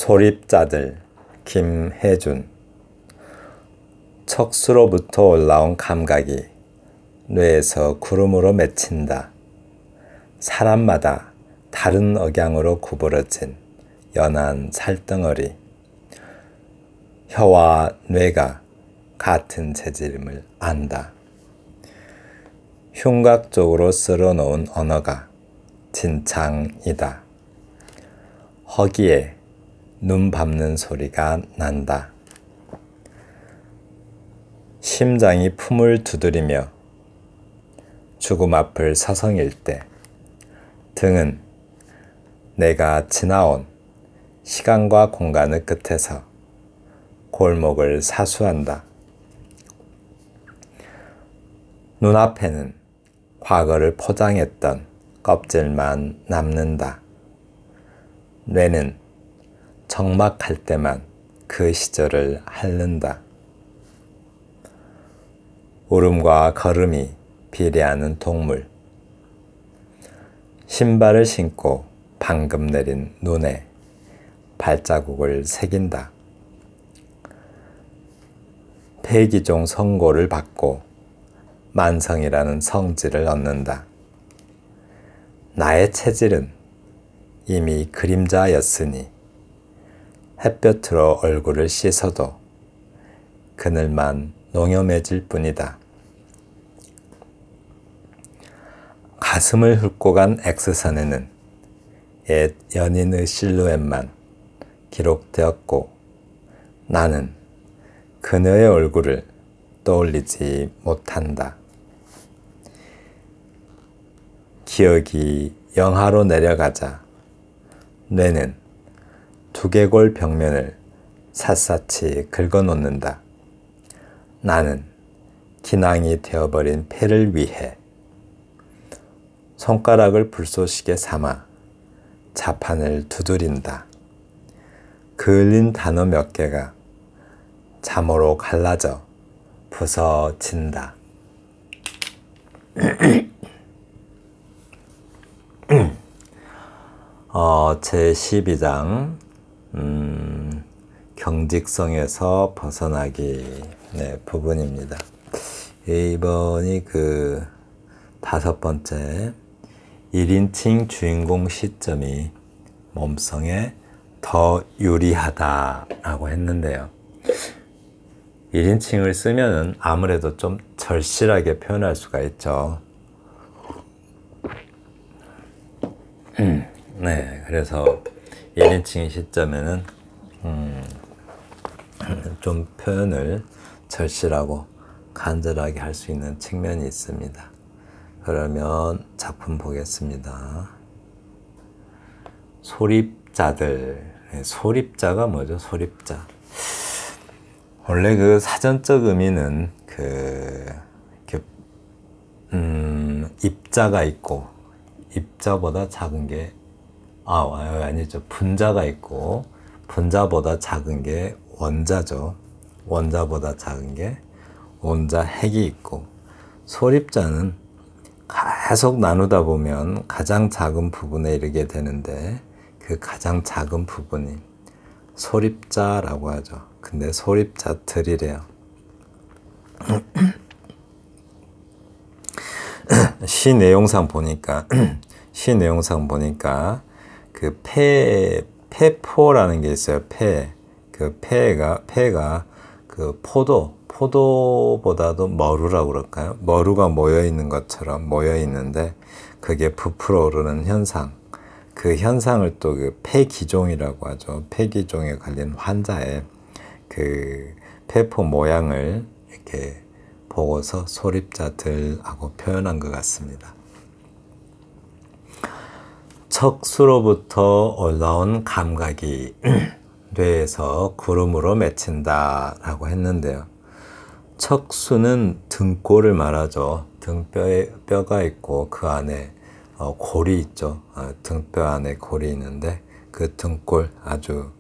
소립자들 김혜준. 척수로부터 올라온 감각이 뇌에서 구름으로 맺힌다. 사람마다 다른 억양으로 구부러진 연한 살덩어리. 혀와 뇌가 같은 재질임을 안다. 흉곽적으로 쓸어놓은 언어가 진창이다. 허기에 눈 밟는 소리가 난다. 심장이 품을 두드리며 죽음 앞을 서성일 때 등은 내가 지나온 시간과 공간의 끝에서 골목을 사수한다. 눈앞에는 과거를 포장했던 껍질만 남는다. 뇌는 적막할 때만 그 시절을 핥는다. 울음과 걸음이 비례하는 동물. 신발을 신고 방금 내린 눈에 발자국을 새긴다. 폐기종 선고를 받고 만성이라는 성질을 얻는다. 나의 체질은 이미 그림자였으니 햇볕으로 얼굴을 씻어도 그늘만 농염해질 뿐이다. 가슴을 훑고 간 X선에는 옛 연인의 실루엣만 기록되었고 나는 그녀의 얼굴을 떠올리지 못한다. 기억이 영하로 내려가자 뇌는 두개골 벽면을 샅샅이 긁어놓는다. 나는 기낭이 되어버린 폐를 위해 손가락을 불쏘시개 삼아 자판을 두드린다. 그을린 단어 몇 개가 잠으로 갈라져 부서진다. 제12장 경직성에서 벗어나기 부분입니다. 이번이 그 5번째 1인칭 주인공 시점이 몸성에 더 유리하다라고 했는데요. 1인칭을 쓰면은 아무래도 좀 절실하게 표현할 수가 있죠. 네, 그래서 1인칭 시점에는 좀 표현을 절실하고 간절하게 할 수 있는 측면이 있습니다. 그러면 작품 보겠습니다. 소립자들. 소립자가 뭐죠? 소립자. 원래 그 사전적 의미는 입자가 있고 입자보다 작은 게 아니죠. 분자가 있고 분자보다 작은 게 원자죠. 원자보다 작은 게 원자 핵이 있고 소립자는 계속 나누다 보면 가장 작은 부분에 이르게 되는데 그 가장 작은 부분이 소립자라고 하죠. 근데 소립자들이래요. 시 내용상 보니까 그 폐포라는 게 있어요. 폐가 그 포도보다도 머루라고 그럴까요? 머루가 모여 있는 것처럼 모여 있는데 그게 부풀어 오르는 현상. 그 현상을 또 그 폐기종이라고 하죠. 폐기종에 걸린 환자의 그 폐포 모양을 이렇게 보고서 소립자들하고 표현한 것 같습니다. 척수로부터 올라온 감각이 뇌에서 구름으로 맺힌다 라고 했는데요. 척수는 등골을 말하죠. 등뼈가 있고 그 안에 골이 있죠. 등뼈 안에 골이 있는데 그 등골 아주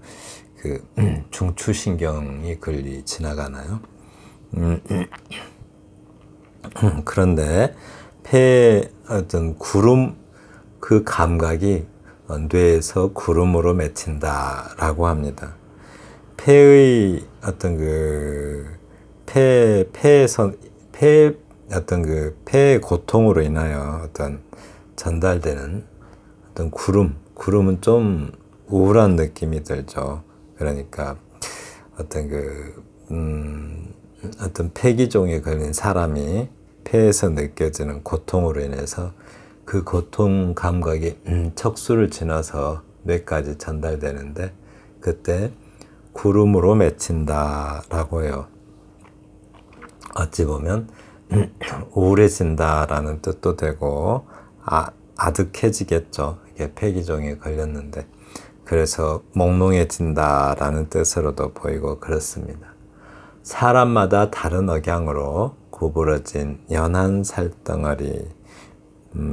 그 중추신경이 글리 지나가나요? 그런데 폐 어떤 구름 그 감각이 뇌에서 구름으로 맺힌다라고 합니다. 폐의 어떤 폐에서 폐의 고통으로 인하여 어떤 전달되는 어떤 구름은 좀 우울한 느낌이 들죠. 그러니까 어떤 어떤 폐기종에 걸린 사람이 폐에서 느껴지는 고통으로 인해서 그 고통 감각이 척수를 지나서 뇌까지 전달되는데 그때 구름으로 맺힌다라고 해요. 어찌 보면 우울해진다라는 뜻도 되고 아득해지겠죠. 이게 폐기종에 걸렸는데 그래서 몽롱해진다라는 뜻으로도 보이고 그렇습니다. 사람마다 다른 억양으로 구부러진 연한 살덩어리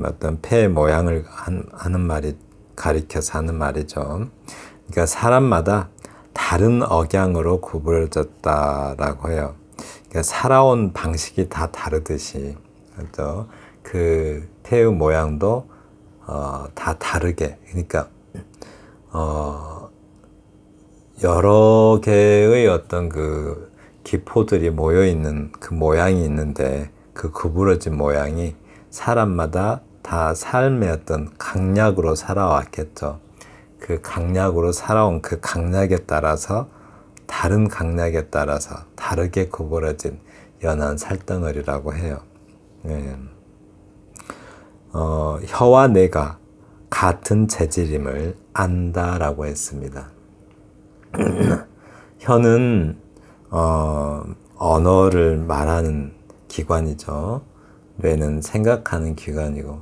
어떤 폐의 모양을 하는 말이 가리켜서 하는 말이죠. 그러니까 사람마다 다른 억양으로 구부러졌다라고 해요. 그러니까 살아온 방식이 다 다르듯이 그렇죠? 그 폐의 모양도 다 다르게 그러니까 여러 개의 어떤 그 기포들이 모여 있는 그 모양이 있는데 그 구부러진 모양이 사람마다 다 삶의 어떤 강약으로 살아왔겠죠. 그 강약으로 살아온 그 강약에 따라서 다른 강약에 따라서 다르게 구부러진 연한 살덩어리라고 해요. 네. 혀와 뇌가 같은 재질임을 안다라고 했습니다. 혀는 언어를 말하는 기관이죠. 뇌는 생각하는 기관이고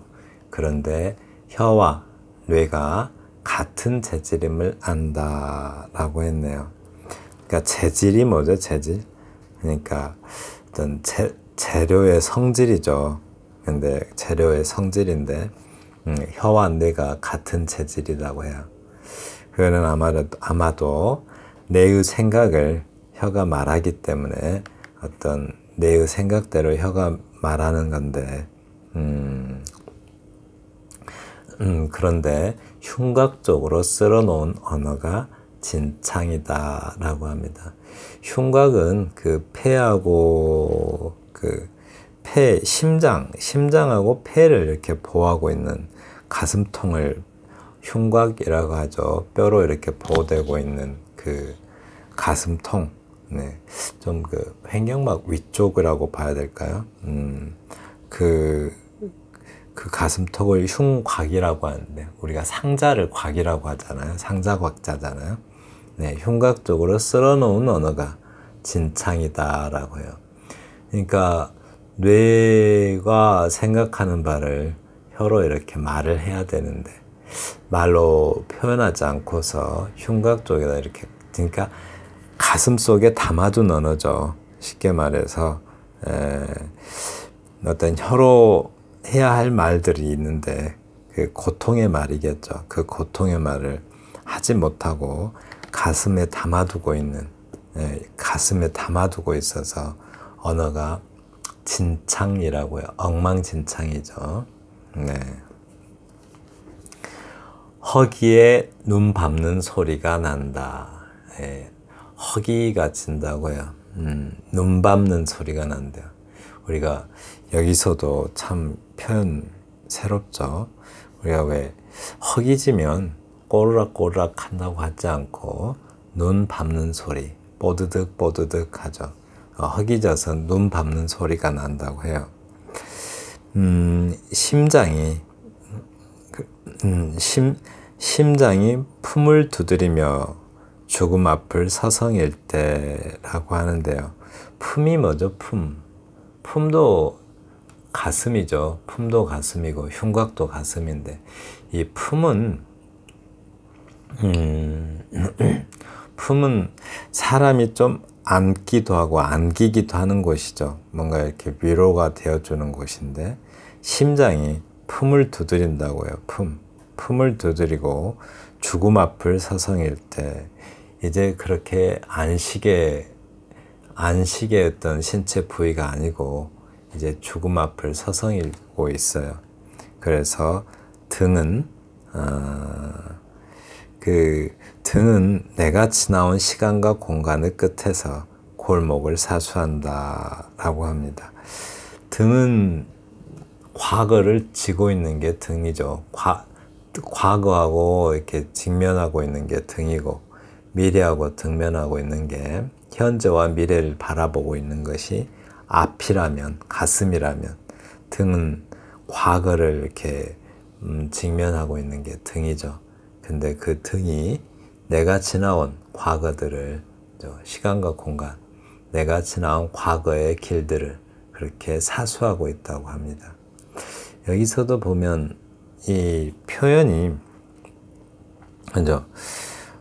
그런데 혀와 뇌가 같은 재질임을 안다라고 했네요. 그러니까 재질이 뭐죠? 재질? 그러니까 어떤 재료의 성질이죠. 근데 재료의 성질인데 혀와 뇌가 같은 재질이라고 해요. 그거는 아마도 뇌의 생각을 혀가 말하기 때문에 어떤 뇌의 생각대로 혀가 말하는 건데 그런데 흉곽적으로 쓸어놓은 언어가 진창이다라고 합니다. 흉곽은 그 폐하고 심장하고 폐를 이렇게 보호하고 있는 가슴통을 흉곽이라고 하죠. 뼈로 이렇게 보호되고 있는 그 가슴통. 네. 좀 횡격막 위쪽이라고 봐야 될까요? 그 가슴통을 흉곽이라고 하는데 우리가 상자를 곽이라고 하잖아요. 상자곽자잖아요. 네, 흉곽 쪽으로 쓸어놓은 언어가 진창이다라고 해요. 그러니까 뇌가 생각하는 바를 혀로 이렇게 말을 해야 되는데 말로 표현하지 않고서 흉곽 쪽에다 이렇게 그러니까 가슴 속에 담아둔 언어죠. 쉽게 말해서 어떤 혀로 해야 할 말들이 있는데 그 고통의 말이겠죠. 그 고통의 말을 하지 못하고 가슴에 담아두고 있어서 언어가 진창이라고 해요. 엉망진창이죠. 네. 허기에 눈 밟는 소리가 난다. 예. 허기가 진다고요. 눈 밟는 소리가 난대요. 우리가 여기서도 참 표현 새롭죠. 우리가 왜 허기지면 꼬르락꼬르락 한다고 하지 않고 눈 밟는 소리, 뽀드득 뽀드득 하죠. 허기져서 눈 밟는 소리가 난다고 해요. 심장이 품을 두드리며 죽음 앞을 서성일 때라고 하는데요. 품이 뭐죠? 품도 가슴이죠. 품도 가슴이고 흉곽도 가슴인데 이 품은 사람이 좀 앉기도 하고 안기기도 하는 곳이죠. 뭔가 이렇게 위로가 되어주는 곳인데 심장이 품을 두드린다고요. 품을 두드리고 죽음 앞을 서성일 때 이제 그렇게 안식의 어떤 신체 부위가 아니고 이제 죽음 앞을 서성이고 있어요. 그래서 등은 그 등은 내가 지나온 시간과 공간의 끝에서 골목을 사수한다 라고 합니다. 등은 과거를 지고 있는 게 등이죠. 과거하고 이렇게 직면하고 있는 게 등이고, 미래하고 등면하고 있는 게 현재와 미래를 바라보고 있는 것이 앞이라면, 가슴이라면, 등은 과거를 이렇게 직면하고 있는 게 등이죠. 근데 그 등이 내가 지나온 과거들을, 시간과 공간, 내가 지나온 과거의 길들을 그렇게 사수하고 있다고 합니다. 여기서도 보면 이 표현이 먼저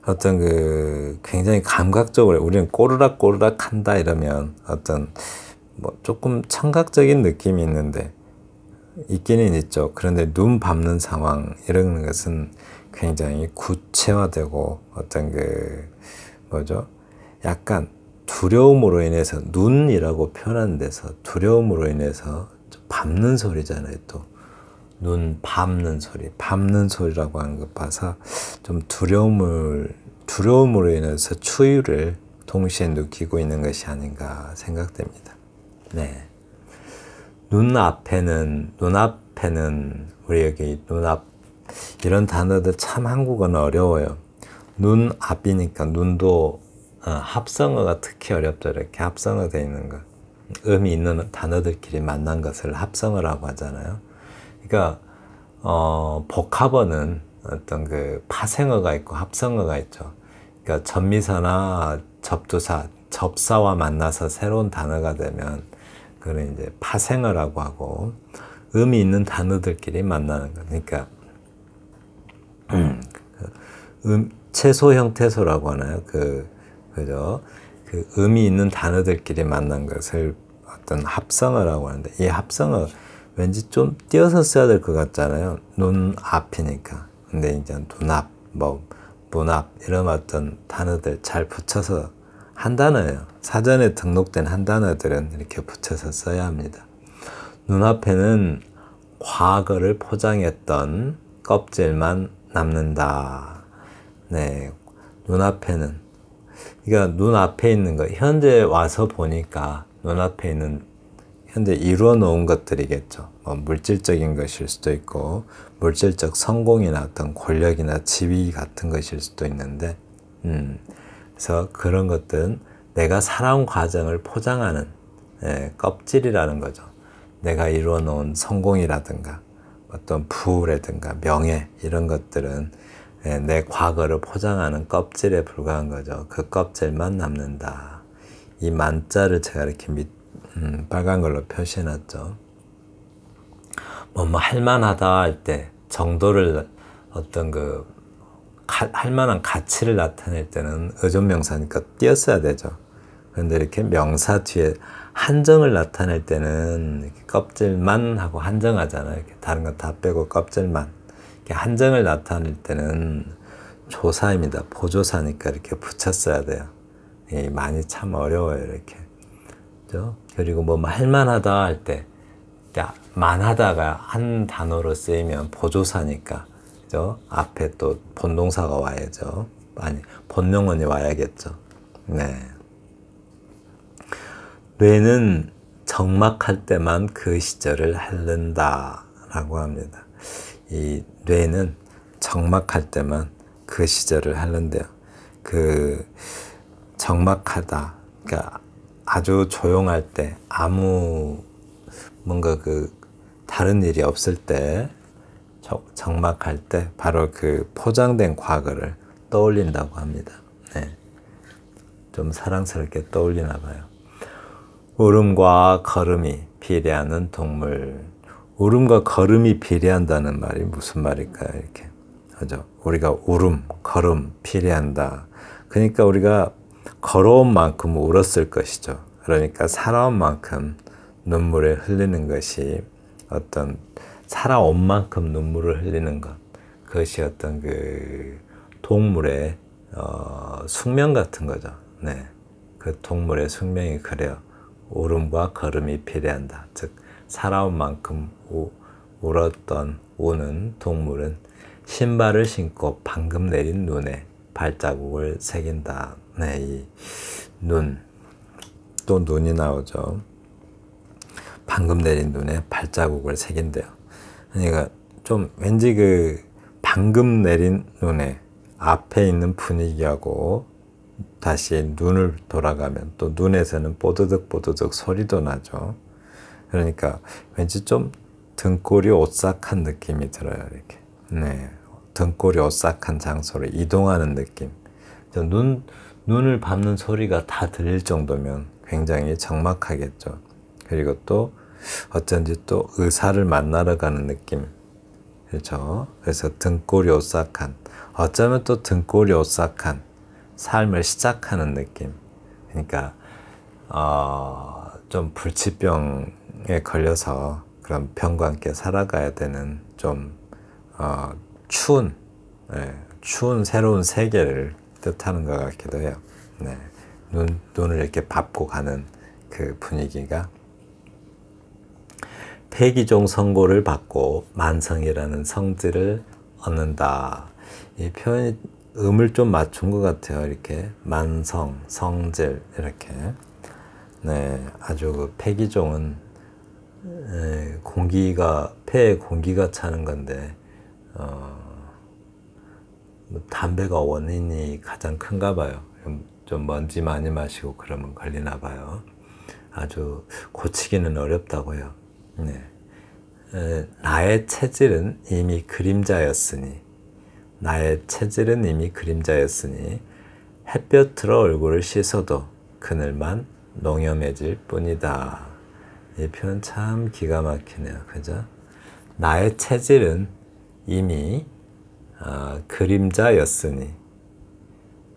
어떤 그 굉장히 감각적으로, 우리는 꼬르락꼬르락 한다 이러면 어떤 뭐 조금 청각적인 느낌이 있는데, 있기는 있죠. 그런데 눈 밟는 상황 이런 것은 굉장히 구체화되고 어떤 그 뭐죠? 약간 두려움으로 인해서, 눈이라고 표현하는 데서 두려움으로 인해서 밟는 소리잖아요. 또 눈 밟는 소리, 밟는 소리라고 하는 것 봐서 좀 두려움으로 인해서 추위를 동시에 느끼고 있는 것이 아닌가 생각됩니다. 네. 눈앞에는 우리 여기 눈앞, 이런 단어들 참 한국어는 어려워요. 눈앞이니까 눈도 합성어가 특히 어렵죠. 이렇게 합성어 되어 있는 것, 의미 있는 단어들끼리 만난 것을 합성어라고 하잖아요. 그러니까 복합어는 어떤 그 파생어가 있고 합성어가 있죠. 그러니까 접미사나 접두사, 접사와 만나서 새로운 단어가 되면 그걸 이제 파생어라고 하고, 의미 있는 단어들끼리 만나는 거. 그러니까 채소 형태소라고 하나요? 그죠? 그 의미 있는 단어들끼리 만난 것을 어떤 합성어라고 하는데, 이 합성어 왠지 좀 띄어서 써야 될 것 같잖아요. 눈 앞이니까. 근데 이제 눈앞, 뭐 문앞 이런 어떤 단어들 잘 붙여서 한 단어예요. 사전에 등록된 한 단어들은 이렇게 붙여서 써야 합니다. 눈앞에는 과거를 포장했던 껍질만 남는다. 네, 눈앞에는, 그러니까 눈앞에 있는 거, 현재 와서 보니까 눈앞에 있는 현재 이루어 놓은 것들이겠죠. 뭐 물질적인 것일 수도 있고, 물질적 성공이나 어떤 권력이나 지위 같은 것일 수도 있는데, 그래서 그런 것들은 내가 살아온 과정을 포장하는 껍질이라는 거죠. 내가 이루어 놓은 성공이라든가 어떤 부라든가 명예, 이런 것들은 내 과거를 포장하는 껍질에 불과한 거죠. 그 껍질만 남는다. 이 만자를 제가 이렇게 빨간 걸로 표시해 놨죠. 뭐 할만하다 할 때, 정도를, 어떤 그 할만한 가치를 나타낼 때는 의존명사니까 띄었어야 되죠. 그런데 이렇게 명사 뒤에 한정을 나타낼 때는 이렇게 껍질만 하고 한정하잖아요. 이렇게 다른 거 다 빼고 껍질만. 이렇게 한정을 나타낼 때는 조사입니다. 보조사니까 이렇게 붙였어야 돼요. 이 많이 참 어려워요. 이렇게. 그죠? 그리고 뭐 할만하다 할 때, 만하다가 한 단어로 쓰이면 보조사니까, 그죠? 앞에 또 본동사가 와야죠. 아니, 본명언이 와야겠죠. 네. 뇌는 적막할 때만 그 시절을 핥는다 라고 합니다. 이 뇌는 적막할 때만 그 시절을 핥는데요. 그 적막하다, 그러니까 아주 조용할 때, 아무 뭔가 그 다른 일이 없을 때, 적막할 때 바로 그 포장된 과거를 떠올린다고 합니다. 네. 좀 사랑스럽게 떠올리나 봐요. 울음과 걸음이 비례하는 동물. 울음과 걸음이 비례한다는 말이 무슨 말일까요? 이렇게. 그죠? 우리가 울음, 걸음, 비례한다. 그러니까 우리가 걸어온 만큼 울었을 것이죠. 그러니까 살아온 만큼 눈물을 흘리는 것이, 어떤 살아온 만큼 눈물을 흘리는 것, 그것이 어떤 그 동물의 숙명 같은 거죠. 네, 그 동물의 숙명이 그래요. 울음과 걸음이 비례한다. 즉 살아온 만큼 우는 동물은 신발을 신고 방금 내린 눈에 발자국을 새긴다. 네, 이 눈, 또 눈이 나오죠. 방금 내린 눈에 발자국을 새긴대요. 그러니까 좀 왠지 그 방금 내린 눈에 앞에 있는 분위기하고 다시 눈을 돌아가면 또 눈에서는 뽀드득 뽀드득 소리도 나죠. 그러니까 왠지 좀 등골이 오싹한 느낌이 들어요. 이렇게. 네, 등골이 오싹한 장소로 이동하는 느낌. 눈을 밟는 소리가 다 들릴 정도면 굉장히 적막하겠죠. 그리고 또 어쩐지 또 의사를 만나러 가는 느낌. 그렇죠. 그래서 등골이 오싹한, 어쩌면 또 등골이 오싹한 삶을 시작하는 느낌. 그러니까 좀 불치병에 걸려서 그런 병과 함께 살아가야 되는 좀 추운, 추운 새로운 세계를 뜻하는 것 같기도 해요. 네. 눈을 이렇게 밟고 가는 그 분위기가. 폐기종 선고를 받고 만성이라는 성질을 얻는다. 이 표현이 음을 좀 맞춘 것 같아요. 이렇게 만성, 성질 이렇게. 네, 아주 그 폐기종은 폐에 공기가 차는 건데 담배가 원인이 가장 큰가 봐요. 좀 먼지 많이 마시고 그러면 걸리나 봐요. 아주 고치기는 어렵다고 해요. 네. 나의 체질은 이미 그림자였으니 햇볕으로 얼굴을 씻어도 그늘만 농염해질 뿐이다. 이 표현 참 기가 막히네요. 그죠? 나의 체질은 이미 그림자였으니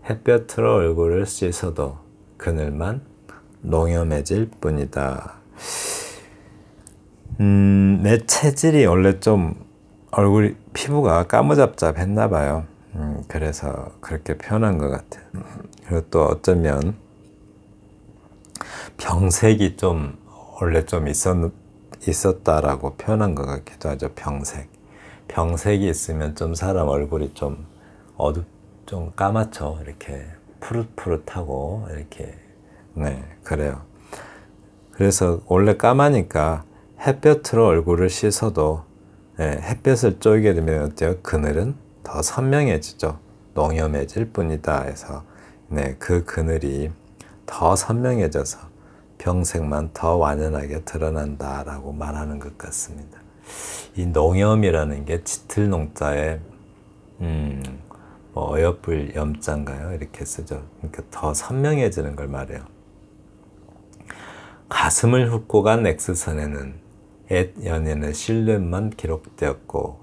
햇볕으로 얼굴을 씻어도 그늘만 농염해질 뿐이다. 내 체질이 원래 좀 피부가 까무잡잡했나 봐요. 그래서 그렇게 표현한 것 같아요. 그리고 또 어쩌면 병색이 좀 원래 좀 있었다라고 표현한 것 같기도 하죠. 병색이 있으면 좀 사람 얼굴이 좀 좀 까맣죠. 이렇게 푸릇푸릇하고 이렇게. 네, 그래요. 그래서 원래 까마니까 햇볕으로 얼굴을 씻어도 햇볕을 쬐게 되면 어때요? 그늘은 더 선명해지죠. 농염해질 뿐이다 해서 그 그늘이 더 선명해져서 병색만 더 완연하게 드러난다 라고 말하는 것 같습니다. 이 농염이라는 게 짙을 농자에 어여쁠 염자인가요? 이렇게 쓰죠. 그러니까 더 선명해지는 걸 말해요. 가슴을 훑고 간 X선에는 옛 연인의 실루엣만 기록되었고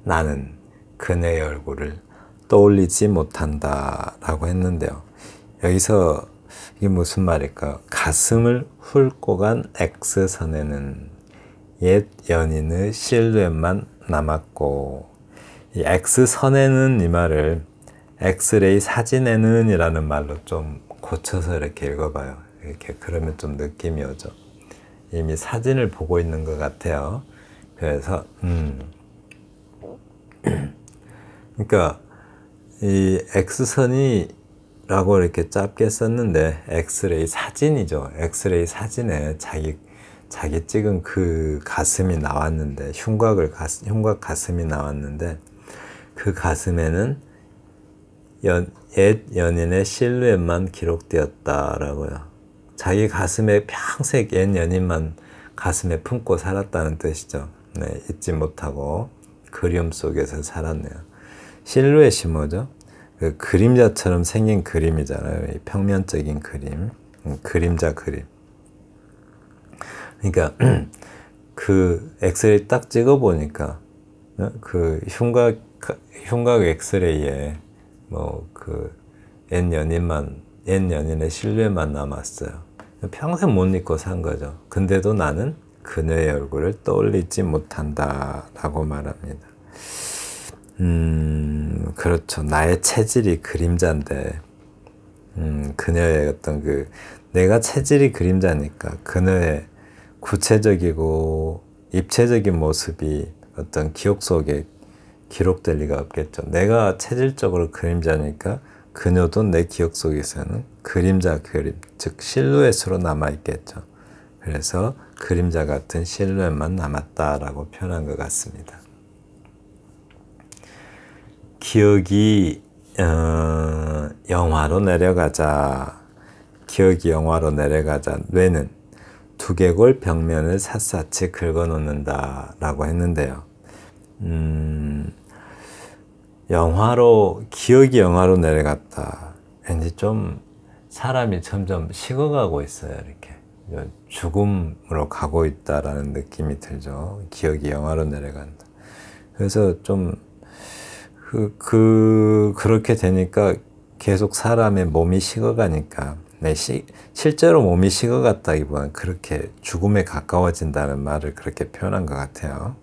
나는 그녀의 얼굴을 떠올리지 못한다 라고 했는데요. 여기서 이게 무슨 말일까? 가슴을 훑고 간 X선에는 옛 연인의 실루엣만 남았고, 이 X선에는 이 말을 엑스레이 사진에는 이라는 말로 좀 고쳐서 이렇게 읽어봐요. 이렇게 그러면 좀 느낌이 오죠. 이미 사진을 보고 있는 것 같아요. 그래서 그러니까 이 X선이라고 이렇게 짧게 썼는데 엑스레이 사진이죠. 엑스레이 사진에 자기 찍은 그 가슴이 나왔는데 흉곽 가슴이 나왔는데 그 가슴에는 옛 연인의 실루엣만 기록되었다라고요. 자기 가슴에 평생 옛 연인만 가슴에 품고 살았다는 뜻이죠. 네, 잊지 못하고 그리움 속에서 살았네요. 실루엣이 뭐죠? 그 그림자처럼 생긴 그림이잖아요. 평면적인 그림, 그림자 그림. 그러니까 그 엑스레이 딱 찍어보니까 그 흉곽 엑스레이에 그 옛 연인의 실루엣만 남았어요. 평생 못 잊고 산 거죠. 근데도 나는 그녀의 얼굴을 떠올리지 못한다 라고 말합니다. 그렇죠. 나의 체질이 그림자인데 그녀의 어떤 내가 체질이 그림자니까 그녀의 구체적이고 입체적인 모습이 어떤 기억 속에 기록될 리가 없겠죠. 내가 체질적으로 그림자니까 그녀도 내 기억 속에서는 그림자 그림, 즉 실루엣으로 남아있겠죠. 그래서 그림자 같은 실루엣만 남았다라고 표현한 것 같습니다. 기억이 영화로 내려가자. 기억이 영화로 내려가자. 뇌는 두개골 벽면을 샅샅이 긁어놓는다 라고 했는데요. 기억이 영화로 내려갔다. 왠지 좀 사람이 점점 식어가고 있어요. 이렇게 죽음으로 가고 있다라는 느낌이 들죠. 기억이 영화로 내려간다. 그래서 좀 그렇게 되니까 계속 사람의 몸이 식어가니까, 실제로 몸이 식어갔다기보다는 그렇게 죽음에 가까워진다는 말을 그렇게 표현한 것 같아요.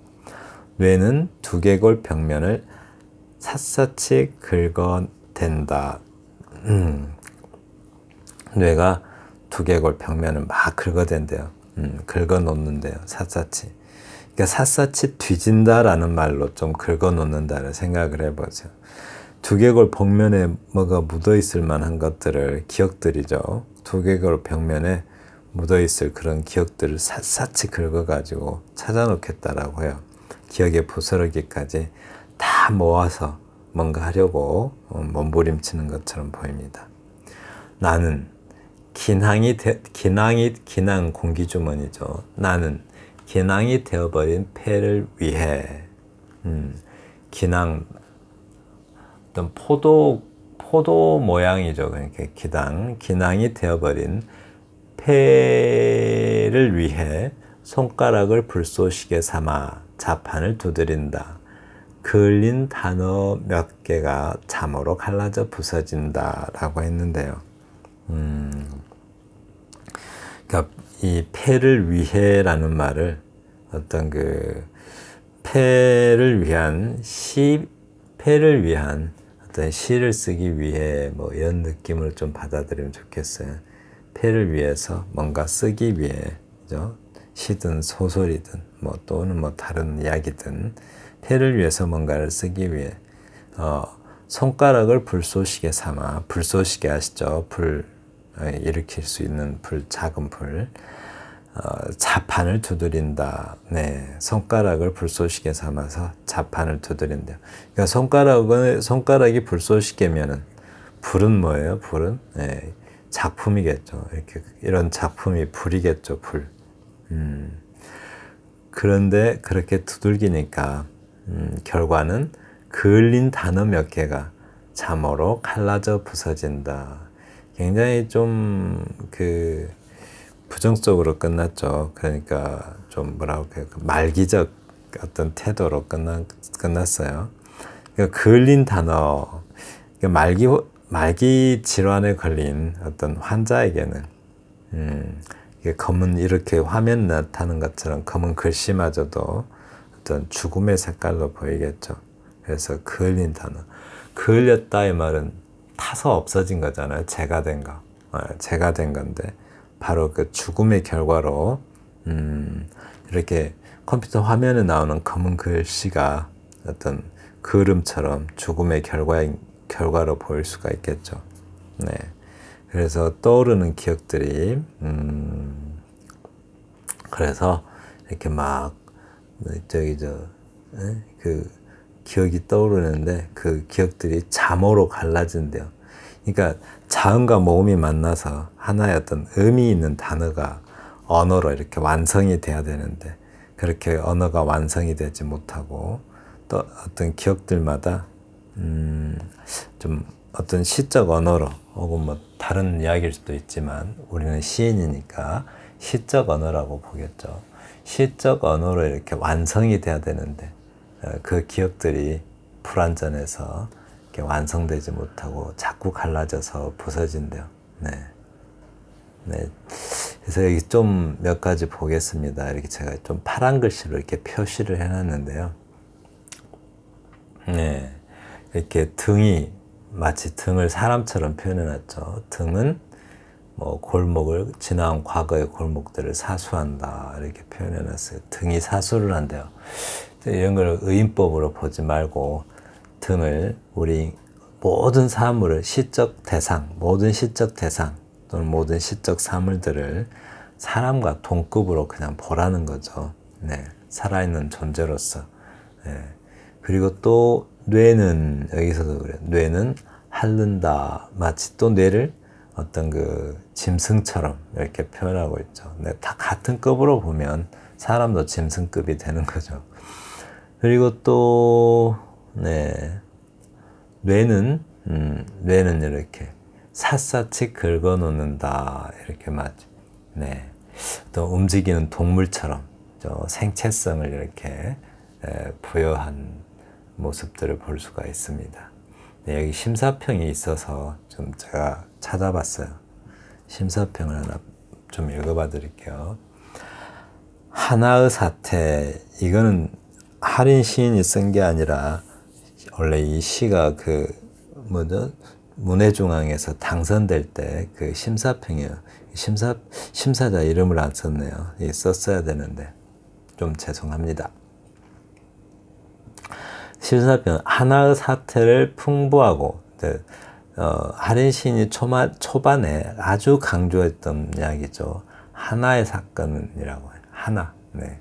뇌는 두개골 벽면을 샅샅이 긁어댄다. 뇌가 두개골 벽면을 막 긁어댄대요. 긁어놓는데요. 샅샅이. 그러니까 샅샅이 뒤진다라는 말로 좀 긁어놓는다는 생각을 해보죠. 두개골 벽면에 뭐가 묻어있을 만한 것들을, 기억들이죠. 두개골 벽면에 묻어있을 그런 기억들을 샅샅이 긁어가지고 찾아놓겠다라고 해요. 기억의 부스러기까지 다 모아서 뭔가 하려고 몸부림치는 것처럼 보입니다. 나는 기낭 공기주머니죠. 나는 기낭이 되어버린 폐를 위해, 기낭, 어떤 포도 모양이죠. 그러니까 기낭이 되어버린 폐를 위해 손가락을 불쏘시개 삼아 자판을 두드린다. 그을린 단어 몇 개가 잠으로 갈라져 부서진다 라고 했는데요. 그러니까 이 폐를 위해라는 말을 어떤 폐를 위한 어떤 시를 쓰기 위해 뭐 이런 느낌을 좀 받아들이면 좋겠어요. 폐를 위해서 뭔가 쓰기 위해, 그죠? 시든 소설이든 또는 다른 이야기든 폐를 위해서 뭔가를 쓰기 위해 손가락을 불쏘시개 삼아, 불쏘시개 아시죠? 불 일으킬 수 있는 작은 불, 자판을 두드린다. 네, 손가락을 불쏘시개 삼아서 자판을 두드린다. 그러니까 손가락이 불쏘시개면은 불은 뭐예요? 불은 작품이겠죠. 이런 작품이 불이겠죠. 불. 그런데 그렇게 두들기니까 결과는 그을린 단어 몇 개가 잠으로 갈라져 부서진다. 굉장히 좀 부정적으로 끝났죠. 그러니까 좀 말기적 어떤 태도로 끝났어요. 그러니까 그을린 단어, 말기 질환에 걸린 어떤 환자에게는 검은, 이렇게 화면 나타나는 것처럼 검은 글씨마저도 어떤 죽음의 색깔로 보이겠죠. 그래서 그을린 단어, 그을렸다 이 말은 타서 없어진 거잖아요. 재가 된 거, 재가 된 건데 바로 그 죽음의 결과로 이렇게 컴퓨터 화면에 나오는 검은 글씨가 어떤 그름처럼 죽음의 결과로 보일 수가 있겠죠. 네. 그래서 떠오르는 기억들이 그래서 이렇게 막 기억이 떠오르는데 그 기억들이 잠으로 갈라진대요. 그러니까 자음과 모음이 만나서 하나의 어떤 의미 있는 단어가 언어로 이렇게 완성이 돼야 되는데 그렇게 언어가 완성이 되지 못하고 또 어떤 기억들마다 좀 어떤 시적 언어로 혹은 다른 이야기일 수도 있지만 우리는 시인이니까 시적 언어라고 보겠죠. 시적 언어로 이렇게 완성이 돼야 되는데 그 기억들이 불완전해서 이렇게 완성되지 못하고 자꾸 갈라져서 부서진대요. 네. 네. 그래서 여기 좀 몇 가지 보겠습니다. 이렇게 제가 좀 파란 글씨로 이렇게 표시를 해놨는데요. 네. 이렇게 등이 마치 등을 사람처럼 표현해놨죠. 등은 골목을 지나온 과거의 골목들을 사수한다 이렇게 표현해놨어요. 등이 사수를 한대요. 이런 걸 의인법으로 보지 말고 등을 우리 모든 사물을 시적 대상, 모든 시적 대상 또는 모든 시적 사물들을 사람과 동급으로 그냥 보라는 거죠. 네, 살아있는 존재로서. 네. 그리고 또 뇌는 여기서도 그래요. 뇌는 핥는다. 마치 또 뇌를 어떤 그 짐승처럼 이렇게 표현하고 있죠. 네, 다 같은 급으로 보면 사람도 짐승급이 되는 거죠. 그리고 또 네, 뇌는 이렇게 샅샅이 긁어놓는다 이렇게 맞죠. 네, 또 움직이는 동물처럼 생체성을 이렇게 부여한 모습들을 볼 수가 있습니다. 네, 여기 심사평이 있어서 좀 제가 찾아봤어요. 심사평을 하나 좀 읽어봐 드릴게요. 하나의 사태, 이거는 할인 시인이 쓴 게 아니라 원래 이 시가 그 문해중앙에서 당선될 때 그 심사평이에요. 심사자 이름을 안 썼네요. 썼어야 되는데 좀 죄송합니다. 심사평, 하나의 사태를 풍부하고 할인 시인이 초반에 아주 강조했던 이야기죠. 하나의 사건이라고 해요. 하나, 네.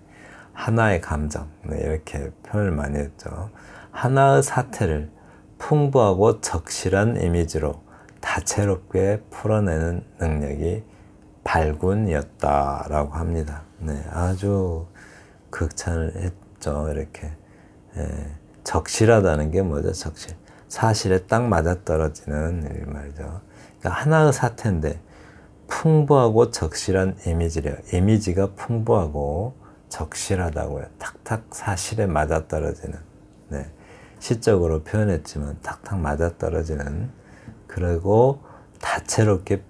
하나의 감정, 네. 이렇게 표현을 많이 했죠. 하나의 사태를 풍부하고 적실한 이미지로 다채롭게 풀어내는 능력이 발군이었다라고 합니다. 네, 아주 극찬을 했죠. 이렇게 적실하다는 게 뭐죠? 적실, 사실에 딱 맞아떨어지는 말이죠. 그러니까 하나의 사태인데 풍부하고 적실한 이미지래요. 이미지가 풍부하고 적실하다고요. 탁탁 사실에 맞아떨어지는. 네, 시적으로 표현했지만 탁탁 맞아떨어지는, 그리고 다채롭게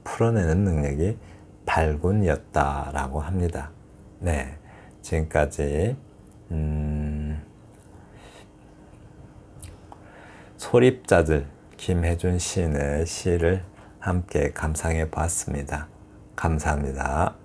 풀어내는 능력이 발군이었다라고 합니다. 네, 지금까지 소립자들 김혜준 시인의 시를 함께 감상해 보았습니다. 감사합니다.